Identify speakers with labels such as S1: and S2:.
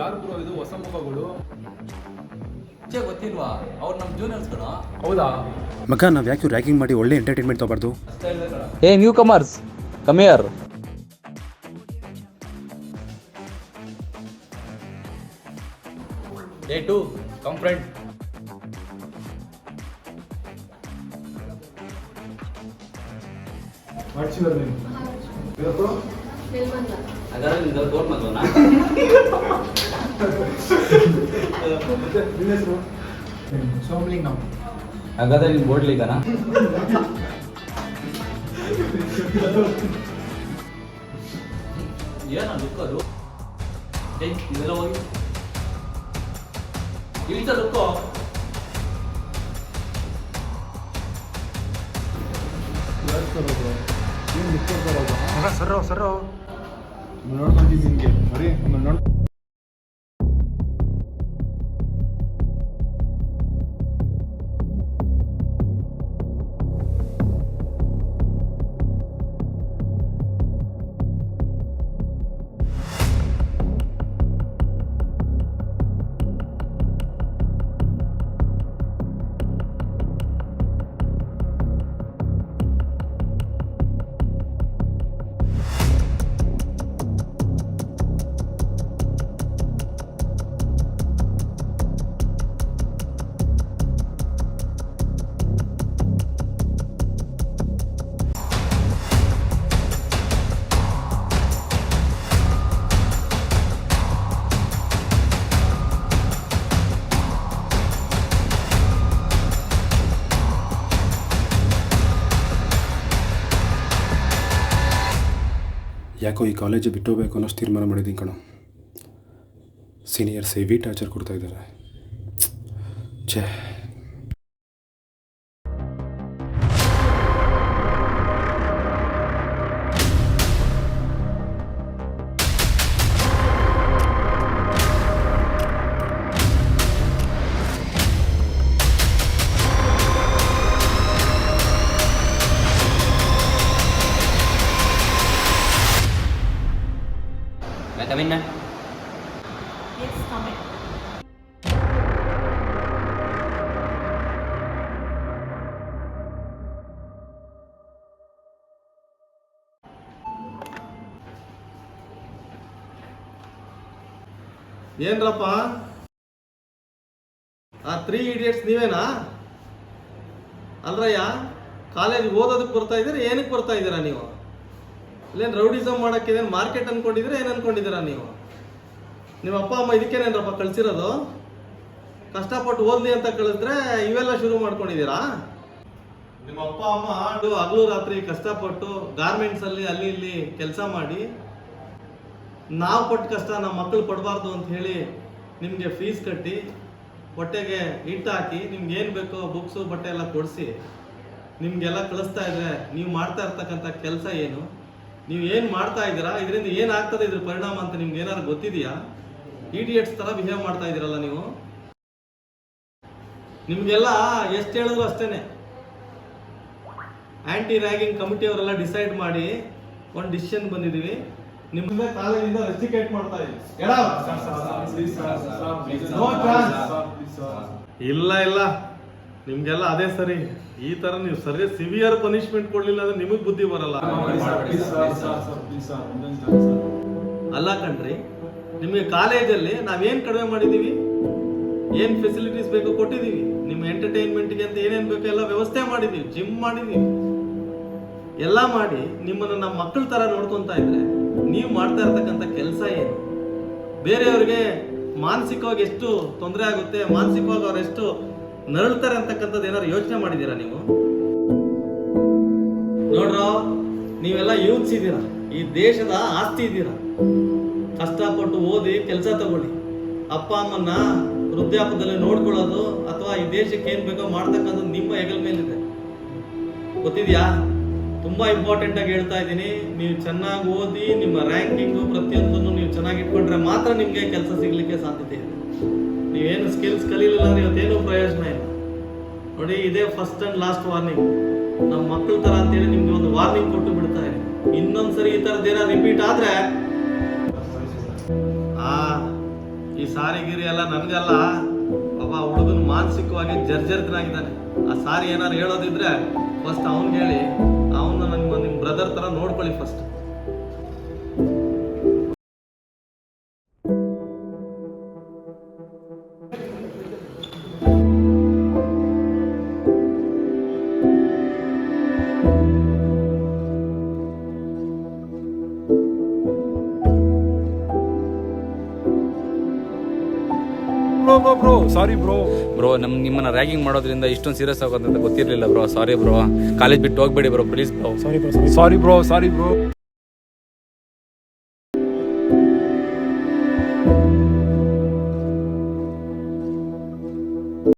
S1: ಯಾರು ಬ್ರೋ ಇದು ಹೊಸ ಮುಖಗಳು?
S2: ಗೊತ್ತಿಲ್ವಾ? ಅವ್ರು ನಮ್ಮ ಜೂನಿಯರ್ಸ್ ಕಣ.
S1: ಹೌದಾ
S3: ಮಗ, ನಾವು ಯಾಕೆ ರ್ಯಾಗಿಂಗ್ ಮಾಡಿ ಒಳ್ಳೆ ಎಂಟರ್ಟೈನ್ಮೆಂಟ್ ತಗೋಬಾರ್ದು?
S2: Hey new comers, come here.
S1: Day 2 come friend. What's your name?
S2: ಹಾಗಾದ್ರೆ ನಿಮ್ದು ಕೋರ್ಟ್ ಮಗನ?
S1: ಸೋಮಲಿಂಗಂ.
S2: ಹಾಗಾದ್ರೆ ನಿಮ್ ಬೋರ್ಡ್ ಲೀಗನಾ? ಏನ ದುಃಖದು? ಇದೆಲ್ಲ ಹೋಗಿ ಇಳಿತ ದುಃಖ.
S1: ಸರ್ ನೋಡ್ಕೊಂತೀನಿ ನಿಮಗೆ. ಬರೀ ನೋಡಿ.
S3: ಯಾಕೋ ಈ ಕಾಲೇಜು ಬಿಟ್ಟು ಹೋಗ್ಬೇಕು ಅನ್ನೋಷ್ಟು ತೀರ್ಮಾನ ಮಾಡಿದ್ದೀನಿ ಕಣೋ. ಸೀನಿಯರ್ಸ್ ಹೆವಿ ಟಾರ್ಚರ್ ಕೊಡ್ತಾ ಇದ್ದಾರೆ. ಛೇ.
S2: Come in, ma'am.
S4: Yes, come in.
S5: ಏನ್ರಪ್ಪ ಆ 3 ಇಡಿಯಟ್ಸ್ ನೀವೇನಾ? ಅಲ್ರಯ್ಯ, ಕಾಲೇಜ್ಗೆ ಓದೋದಕ್ಕೆ ಬರ್ತಾ ಇದ್ದೀರಾ? ಏನಕ್ಕೆ ಬರ್ತಾ ಇದ್ದೀರಾ ನೀವು? ಇಲ್ಲೇನು ರೌಡಿಸಮ್ ಮಾಡೋಕ್ಕೆ ಮಾರ್ಕೆಟ್ ಅನ್ಕೊಂಡಿದ್ದೀರಾ? ಏನು ಅನ್ಕೊಂಡಿದ್ದೀರಾ ನೀವು? ನಿಮ್ಮ ಅಪ್ಪ ಅಮ್ಮ ಇದಕ್ಕೇನೇನ್ರಪ್ಪ ಕಳಿಸಿರೋದು? ಕಷ್ಟಪಟ್ಟು ಓದಲಿ ಅಂತ ಕಳಿಸಿದ್ರೆ ಇವೆಲ್ಲ ಶುರು ಮಾಡ್ಕೊಂಡಿದ್ದೀರಾ? ನಿಮ್ಮ ಅಪ್ಪ ಅಮ್ಮ ಹಗಲು ರಾತ್ರಿ ಕಷ್ಟಪಟ್ಟು ಗಾರ್ಮೆಂಟ್ಸಲ್ಲಿ ಅಲ್ಲಿ ಇಲ್ಲಿ ಕೆಲಸ ಮಾಡಿ ನಾವು ಪಟ್ಟು ಕಷ್ಟ ನಮ್ಮ ಮಕ್ಕಳು ಪಡಬಾರ್ದು ಅಂತ ಹೇಳಿ ನಿಮಗೆ ಫೀಸ್ ಕಟ್ಟಿ ಹೊಟ್ಟೆಗೆ ಹಿಟ್ಟು ಹಾಕಿ ನಿಮ್ಗೆ ಏನು ಬೇಕೋ ಬುಕ್ಸು ಬಟ್ಟೆ ಎಲ್ಲ ಕೊಡಿಸಿ ನಿಮಗೆಲ್ಲ ಕಳಿಸ್ತಾ ಇದ್ರೆ ನೀವು ಮಾಡ್ತಾ ಇರ್ತಕ್ಕಂಥ ಕೆಲಸ ಏನು? ನೀವು ಏನು ಮಾಡ್ತಾ ಇದ್ದೀರಾ? ಇದರಿಂದ ಏನಾಗ್ತದೆ ಇದ್ರ ಪರಿಣಾಮ ಅಂತ ನಿಮ್ಗೆ ಏನಾದ್ರು ಗೊತ್ತಿದೆಯಾ? ಇಡಿಯಟ್ಸ್ ಥರ ಬಿಹೇವ್ ಮಾಡ್ತಾ ಇದ್ದೀರಲ್ಲ ನೀವು. ನಿಮಗೆಲ್ಲ ಎಷ್ಟು ಹೇಳಿದ್ರು ಅಷ್ಟೇ. ಆ್ಯಂಟಿ ರ್ಯಾಗಿಂಗ್ ಕಮಿಟಿಯವರೆಲ್ಲ ಡಿಸೈಡ್ ಮಾಡಿ ಒಂದು ಡಿಸಿಷನ್ ಬಂದಿದ್ದೀವಿ. ನಿಮ್ಮದೇ ಕಾಲೇಜಿಂದ ರೆಸ್ಟಿಕೇಟ್ ಮಾಡ್ತಾ ಇದ್ದೀವಿ. ಇಲ್ಲ ನಿಮ್ಗೆಲ್ಲ ಅದೇ ಸರಿ. ಈ ತರ ನೀವು ಸರಿ ಸಿವಿಯರ್ ಪನಿಷ್ಮೆಂಟ್ ಕೊಡ್ಲಿಲ್ಲ ಅಂದ್ರೆ ನಿಮಗ್ ಬುದ್ಧಿ ಬರಲ್ಲ. ಅಲ್ಲ ಕಣ್ರಿ, ನಿಮಗೆ ಕಾಲೇಜಲ್ಲಿ ನಾವೇನ್ ಕಡಿಮೆ ಮಾಡಿದೀವಿ? ಏನ್ ಫೆಸಿಲಿಟೀಸ್ ಬೇಕೋ ಕೊಟ್ಟಿದೀವಿ. ನಿಮ್ಮ ಎಂಟರ್ಟೈನ್ಮೆಂಟ್ಗೆ ಅಂತ ಏನೇನ್ ಬೇಕೋ ಎಲ್ಲ ವ್ಯವಸ್ಥೆ ಮಾಡಿದೀವಿ. ಜಿಮ್ ಮಾಡಿದೀವಿ, ಎಲ್ಲ ಮಾಡಿ ನಿಮ್ಮನ್ನ ನಮ್ಮ ಮಕ್ಕಳ ತರ ನೋಡ್ಕೊಂತ ಇದ್ರೆ ನೀವು ಮಾಡ್ತಾ ಇರ್ತಕ್ಕಂಥ ಕೆಲಸ ಏನು? ಬೇರೆಯವ್ರಿಗೆ ಮಾನಸಿಕವಾಗಿ ಎಷ್ಟು ತೊಂದರೆ ಆಗುತ್ತೆ, ಮಾನಸಿಕವಾಗಿ ಅವ್ರು ಎಷ್ಟು ನರಳ್ತಾರೆ ಅಂತಕ್ಕಂಥದ್ದು ಏನಾದ್ರು ಯೋಚನೆ ಮಾಡಿದ್ದೀರಾ ನೀವು? ನೋಡ್ರೋ, ನೀವೆಲ್ಲ ಯೂತ್ಸ್ ಇದ್ದೀರಾ, ಈ ದೇಶದ ಆಸ್ತಿ ಇದ್ದೀರಾ. ಕಷ್ಟಪಟ್ಟು ಓದಿ ಕೆಲಸ ತಗೊಳ್ಳಿ. ಅಪ್ಪ ಅಮ್ಮನ್ನ ವೃದ್ಧಾಪ್ಯದಲ್ಲಿ ನೋಡ್ಕೊಳ್ಳೋದು ಅಥವಾ ಈ ದೇಶಕ್ಕೆ ಏನ್ ಬೇಕೋ ಮಾಡ್ತಕ್ಕಂಥದ್ದು ನಿಮ್ಮ ಹೆಗಲ ಮೇಲಿದೆ. ಗೊತ್ತಿದ್ಯಾ? ತುಂಬಾ ಇಂಪಾರ್ಟೆಂಟ್ ಆಗಿ ಹೇಳ್ತಾ ಇದ್ದೀನಿ. ನೀವು ಚೆನ್ನಾಗಿ ಓದಿ ನಿಮ್ಮ ರ್ಯಾಂಕಿಂಗು ಪ್ರತಿಯೊಂದನ್ನು ನೀವು ಚೆನ್ನಾಗಿ ಇಟ್ಕೊಂಡ್ರೆ ಮಾತ್ರ ನಿಮಗೆ ಕೆಲಸ ಸಿಗ್ಲಿಕ್ಕೆ ಸಾಧ್ಯತೆ ಇದೆ. ನೀವೇನು ಸ್ಕಿಲ್ಸ್ ಕಲೀಲಿಲ್ಲ ಅಂದ್ರೆ ಇವತ್ತೇನು ಪ್ರಯೋಜನ ಇಲ್ಲ. ನೋಡಿ, ಇದೇ ಫಸ್ಟ್ ಅಂಡ್ ಲಾಸ್ಟ್ ವಾರ್ನಿಂಗ್. ನಮ್ಮ ಮಕ್ಕಳ ಥರ ಅಂತೇಳಿ ನಿಮ್ಗೆ ಒಂದು ವಾರ್ನಿಂಗ್ ಕೊಟ್ಟು ಬಿಡ್ತಾ ಇದೆ. ಇನ್ನೊಂದ್ಸರಿ ಈ ಥರದ್ದೇನ ರಿಪೀಟ್ ಆದ್ರೆ ಈ ಸಾರಿಗಿರಿ ಎಲ್ಲ ನನಗಲ್ಲ, ಪಾಪ ಹುಡುಗನ ಮಾನಸಿಕವಾಗಿ ಜರ್ಜರಿತನಾಗಿದ್ದಾನೆ. ಆ ಸಾರಿ ಏನಾರು ಹೇಳೋದಿದ್ರೆ ಫಸ್ಟ್ ಅವ್ನಿಗೆ ಹೇಳಿ, ಅವನ್ನ ನಿಮ್ಮ ಬ್ರದರ್ ಥರ ನೋಡ್ಕೊಳ್ಳಿ ಫಸ್ಟ್.
S3: ಬ್ರೋ ಸಾರಿ ಬ್ರೋ.
S2: ಬ್ರೋ ನಿಮ್ಮನ್ನ ರ್ಯಾಗಿಂಗ್ ಮಾಡೋದ್ರಿಂದ ಇಷ್ಟೊಂದು ಸೀರಿಯಸ್ ಆಗೋದಂತ ಗೊತ್ತಿರಲಿಲ್ಲ ಬ್ರೋ. ಸಾರಿ ಬ್ರೋ. ಕಾಲೇಜ್ ಬಿಟ್ಟು ಹೋಗ್ಬೇಡಿ bro, please bro.
S3: Sorry bro.